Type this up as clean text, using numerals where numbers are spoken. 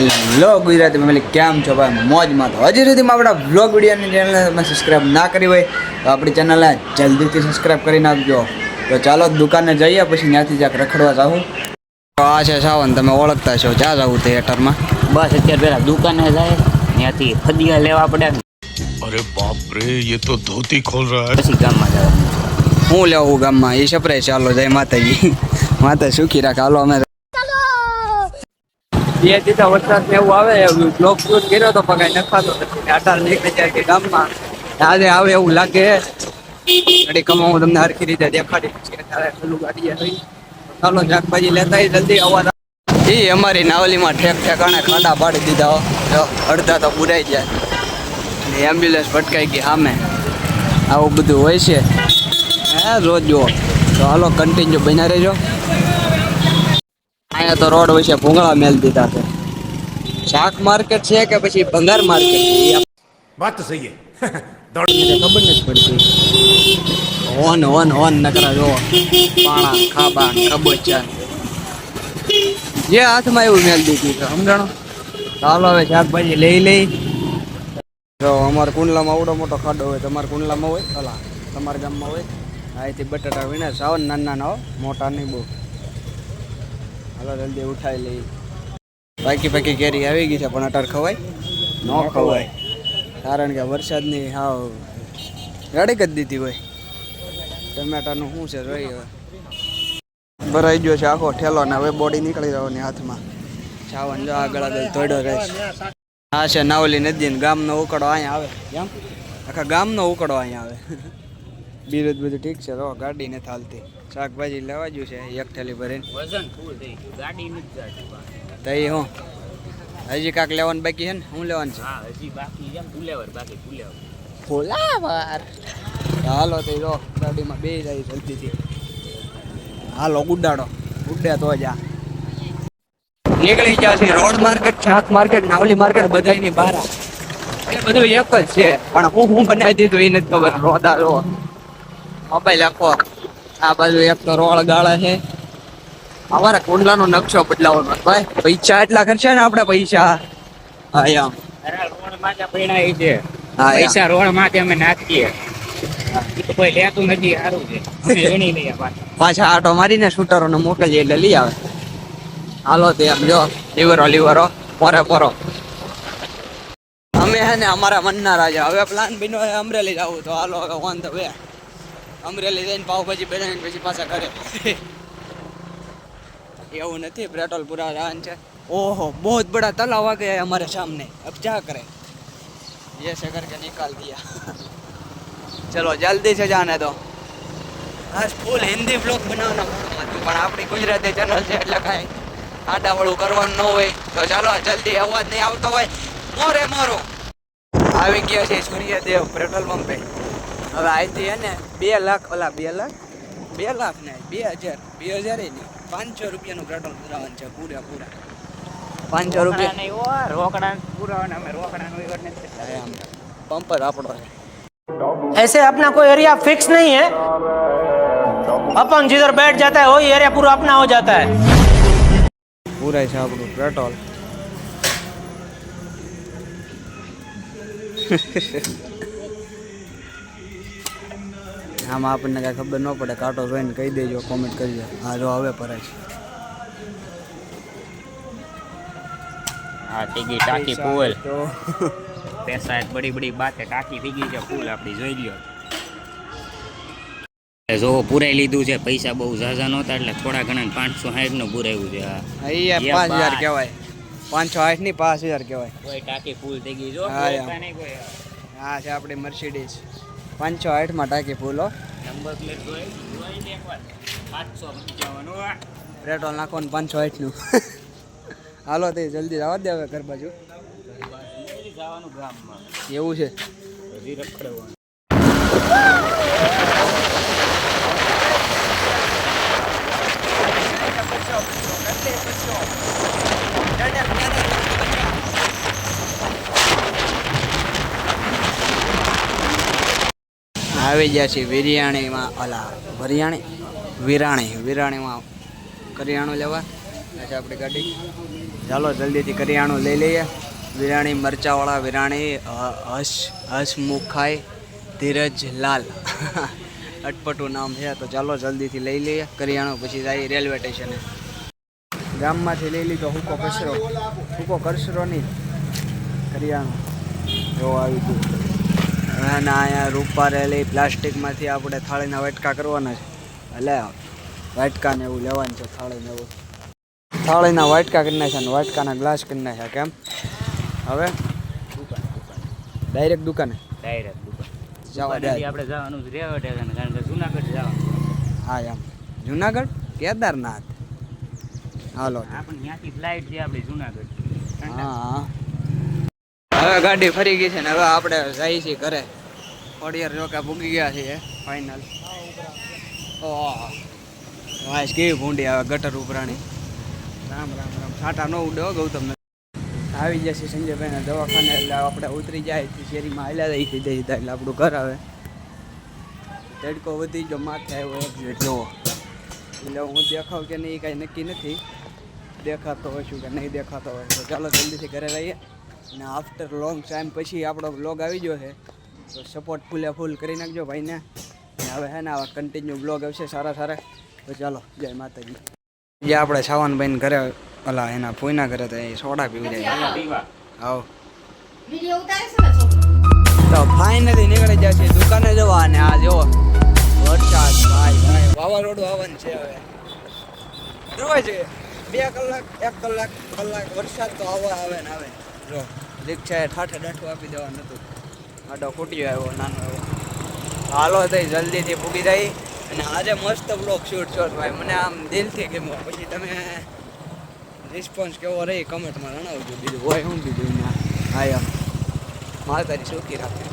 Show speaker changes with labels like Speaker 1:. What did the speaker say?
Speaker 1: Hello Gujarati family, કેમ છો ભાઈ? મોજમાં તો હજી સુધીમાં આપણા વ્લોગ વિડીયોની ચેનલને તમે સબસ્ક્રાઈબ ના કરી હોય તો આપણી ચેનલને જલ્દીથી સબસ્ક્રાઈબ કરી નાખજો. તો ચાલો દુકાને જઈએ, પછી ત્યાંથી જ્યાંક રખડવા જાઉં. તો આ છે સાવન, તમે ઓળખતા છો. જ્યાં જવું થિયેટરમાં?
Speaker 2: બસ અત્યારે પેલા દુકાને જાય, ત્યાંથી ફદિયા લેવા પડે.
Speaker 3: अरे बाप रे, ये तो धोती खोल रहा है.
Speaker 2: પછી ગામમાં જવાનું.
Speaker 1: હું લેવું ગામમાં એ સપરાય. ચાલો જય માતાજી. માતા સુખી રાખે. હાલો અમે બે દીધા વરસાદ ને એવું આવે. બ્લોક શૂટ કર્યો તો પગાર નખાતો નથી. 18 નીકળી જાય ગામમાં. આજે આવે એવું લાગે. ગાડી કમા હું તમને હરખી રીતે દેખાડી પછી અત્યારે પેલું ગાડી આવી. ચાલો શાકભાજી લેતા જલ્દી અવાજ. એ અમારી નાવલીમાં ઠેક ઠેકાણે ખાડા પાડી દીધા. અડધા તો બુરાઈ જાય. એમ્બ્યુલન્સ ભટકાઈ ગઈ સામે. આવું બધું હોય છે હે રોજ જુઓ. તો હાલો કન્ટિન્યુ બન્યા રહેજો. અહીંયા તો રોડ વિશે ભૂંગળા મેલ દીધા છે. શાક માર્કેટ છે કે પછી ભંગાર માર્કેટ?
Speaker 3: बात तो सही है.
Speaker 1: ખબર નથી પડતી. હોન હોન હોન નકરા જો પાણા ખાબા કબોચા જે હાથમાં એવું મેલ દીધું છે. સમજાણો? ચાલો હવે શાકભાજી લઈ જો અમારા કુંડલામાં આવડો મોટો ખાડો હોય. તમારા કુંડલામાં હોય? ભલા તમારા ગામમાં હોય? અહીંથી બટાટા વીણે સાવ નાના નાના હો, મોટા નહીં બહુ. હાલો જલ્દી ઉઠાઈ લઈ. પાકી કેરી આવી ગઈ છે, પણ અટાર ખવાય ન ખવાય. કારણ કે વરસાદની હાવ રડીક જ દીધી હોય. ટમેટાનું શું છે રહી હવે ભરાઈ ગયો છે આખો ઠેલો ને હવે બોડી નીકળી જવાની હાથમાં. ચાવન જો આગળ આગળ ધોડો રહેશે. આ છે નાવલી નદી ને ગામનો ઉકળો અહીંયા આવે. કેમ આખા ગામનો ઉકળો અહીંયા આવે. બીજું બધું ઠીક છે. તો ગાડી નથી હાલતી. શાકભાજી લેવા ગયું છે એક થેલી ભરીને.
Speaker 2: વજન ફૂલ થઈ ગયું, ગાડી નથી જતી.
Speaker 1: તઈ હું હજી કાંક લેવાનું બાકી છે ને? શું લેવાનું છે?
Speaker 2: હા, હજી બાકી છે. ફુલેવર બાકી, ફુલેવર.
Speaker 1: ફુલાવર. હાલો તે જો ગાડીમાં બે જાય જલ્દીથી. હાલો ઉડાડો. ઉડે તો જા નીકળી ગયા છે. રોડ માર્કેટ, શાક માર્કેટ, નાવલી માર્કેટ બધાની બહાર. એ બધું એક જ છે, પણ હું બનાવી દીધું એ નથી ખબર. રોદા રો મોબાઈલ આખો આ બાજુ એક તો રોડ ગાળા છે. અમારા કુંડલાનો નકશો બદલાવાનો ભાઈ. પૈસા એટલા ખર્ચા ને આપણે પૈસા. હા એમ
Speaker 2: રોડ માટે પૈણા છે.
Speaker 1: હા
Speaker 2: પૈસા રોડ માટે અમે નાખીએ. તો કોઈ લેતું નથી. સારું છે, અમે ગણી લઈએ
Speaker 1: પાછા આટો મારીને શૂટરોને મોકલીએ એટલે લઈ આવે. હાલો તે એમ જો લીવરો પોરો અમે હે ને અમારા મનના રાજા. હવે પ્લાન બન્યો છે અમરેલી જવું. તો હાલો હવે ઓન ધ વે અમરેલી જઈને પાવભાજી બનાવીને પછી પાછા ઘરે. એવું નથી, પેટ્રોલ પૂરા જવાનું છે. ओहो बहुत बड़ा तालाब आ गया है हमारे सामने. अब क्या करें? ऐसे करके निकाल दिया. चलो जल्दी से जाने दो. आज फुल हिंदी ब्लॉग बनावना પણ આપણી ગુજરાતી ચેનલ છે એટલે કાંઈ આડાવડું કરવાનું ન હોય. તો ચાલો જલ્દી. અવાજ નહીં આવતો હોય મોરે મારો. આવી ગયા છે સૂર્યદેવ પેટ્રોલ પંપે. હવે અહીંથી હે ને 2 લાખ ઓલા 2 લાખ 2 લાખ ને 2000 નહીં 500 રૂપિયાનું પેટ્રોલ પુરાવાનું છે પૂરા 500 રૂપિયા
Speaker 2: રોકડા પૂરા. અમે રોકડા
Speaker 1: પંપ જ આપણો છે.
Speaker 4: ऐसे अपना कोई एरिया फिक्स नहीं है. अपन जिधर बैठ जाता है वही एरिया पूरा अपना हो जाता है.
Speaker 1: પૂરાય છે આપણું પેટ્રોલ. આમાં આપણને કાંઈ ખબર ન પડે. કાંટો જોઈને કહી દેજો, કોમેન્ટ કરજો. હા જો હવે ભરાય છે.
Speaker 2: हाँ टिकी टाकी फूल पैसा बड़ी बड़ी बात है. टाकी ટીકી છે ફૂલ આપણી. જોઈ લ્યો. જો પૂરાઈ લીધું છે. પૈસા બહુ ઝાઝા નહોતા એટલે થોડા ઘણા 560 નું પૂરાયું છે.
Speaker 1: અહીંયા 5000 કહેવાય. 508 ની 5000 કહેવાય.
Speaker 2: કોઈ ટાંકી ફૂલ થઈ ગઈ. જો
Speaker 1: હા, એમ.
Speaker 2: નહીં કોઈ
Speaker 1: હા છે આપણી મર્સિડીઝ 508 માં ટાંકી ફૂલ હો.
Speaker 2: નંબર પ્લેટ જોઈ લે એકવાર. 555
Speaker 1: પેટ્રોલ નાખવાનું 508 નું. હાલો તે જલ્દી જવા દે હવે ઘર બાજુ.
Speaker 2: જવાનું ગામમાં
Speaker 1: એવું છે.
Speaker 2: હજી રખડવાનું.
Speaker 1: આવી ગયા છે વિરાણીમાં. વિરાણીમાં કરિયાણું લેવા. છે આપણી ગાડી. ચાલો જલ્દીથી કરિયાણું લઈ લઈએ. વિરાણી મરચાવાળા વિરાણી હસમુખાઈ ધીરજલાલ અટપટું નામ છે. તો ચાલો જલ્દીથી લઈ લઈએ કરિયાણું, પછી જઈએ રેલવે સ્ટેશને. ગામમાંથી લઈ લીધો સૂકો કરશરો નહીં કરિયાણું જો આવી ગયું. અને અહીંયા રૂપારેલી પ્લાસ્ટિકમાંથી આપણે થાળીના વાટકા કરવાના છે. એટલે વાટકાને એવું લેવાનું છે. થાળીના વાટકા કરી નાખ્યા ને વાટકાના ગ્લાસ કરી નાખ્યા. કેમ હવે ડાયરેક્ટ દુકાને જવા દે.
Speaker 2: આપણે જવાનું જ રેવા ટેશન, કારણ કે જુનાગઢ જવાનું.
Speaker 1: હા એમ જુનાગઢ કેદારનાથ. હાલો
Speaker 2: આપણે ત્યાંથી ફ્લાઇટ છે આપણી જુનાગઢ.
Speaker 1: હા હવે ગાડી ફરી ગઈ છે ને હવે આપણે જઈએ છીએ ઘરે. ખોડિયાર ચોકા ભૂગી ગયા છીએ ફાઇનલ. વાઈસ કેવી ભૂંડી આવે ગટર ઉપરાણી. રામ રામ રામ છાંટા ન ઉડે ગૌતમ. આવી જશે સંજયભાઈના દવાખાને એટલે આપણે ઉતરી જાય શેરીમાં હાલ્યા જાય સીધા સીધા એટલે આપણું ઘર આવે. તડકો વધી ગયો માથે આવ્યો એક્ઝેટ જોવો. એટલે હું દેખાવ કે નહીં કાંઈ નક્કી નથી. દેખાતો હોય શું કે નહીં દેખાતો હોય. તો ચાલો જલ્દીથી ઘરે રહીએ. અને આફ્ટર લોંગ ટાઈમ પછી આપણો બ્લોગ આવી ગયો છે. તો સપોર્ટ ફૂલ કરી નાખજો ભાઈને. અને હવે હે ને આવા કન્ટિન્યુ બ્લોગ આવશે સારા. તો ચાલો જય માતાજી. જે આપણે છાવાનભાઈને ઘરે ઓલા એના ફોઈના ઘરે તો એ સોડા પીવી જાય. આવો તો ફાઇનલી નીકળી જાય છે દુકાને જવા. અને આ જો વરસાદ ભાઈ વાવાઝોડું આવવાનું છે. હવે જોવાય છે 2 કલાક 1 કલાક વરસાદ તો આવે ને આવે. જો રિક્ષાએ ઠાઠે ડાઠું આપી દેવાનું હતું. આડો ફૂટ્યો આવ્યો નાનો એવો. હાલો થઈ જલ્દીથી પૂગી જાય. અને આજે મસ્ત બ્લોગ શૂટ છો ભાઈ. મને આમ દિલથી ગમ્યો. પછી તમે રિસ્પોન્સ કેવો રહી કમેન્ટમાં જણાવજો. બીજું હોય શું બીજું હા એમ માતાજી સુખી રાખે.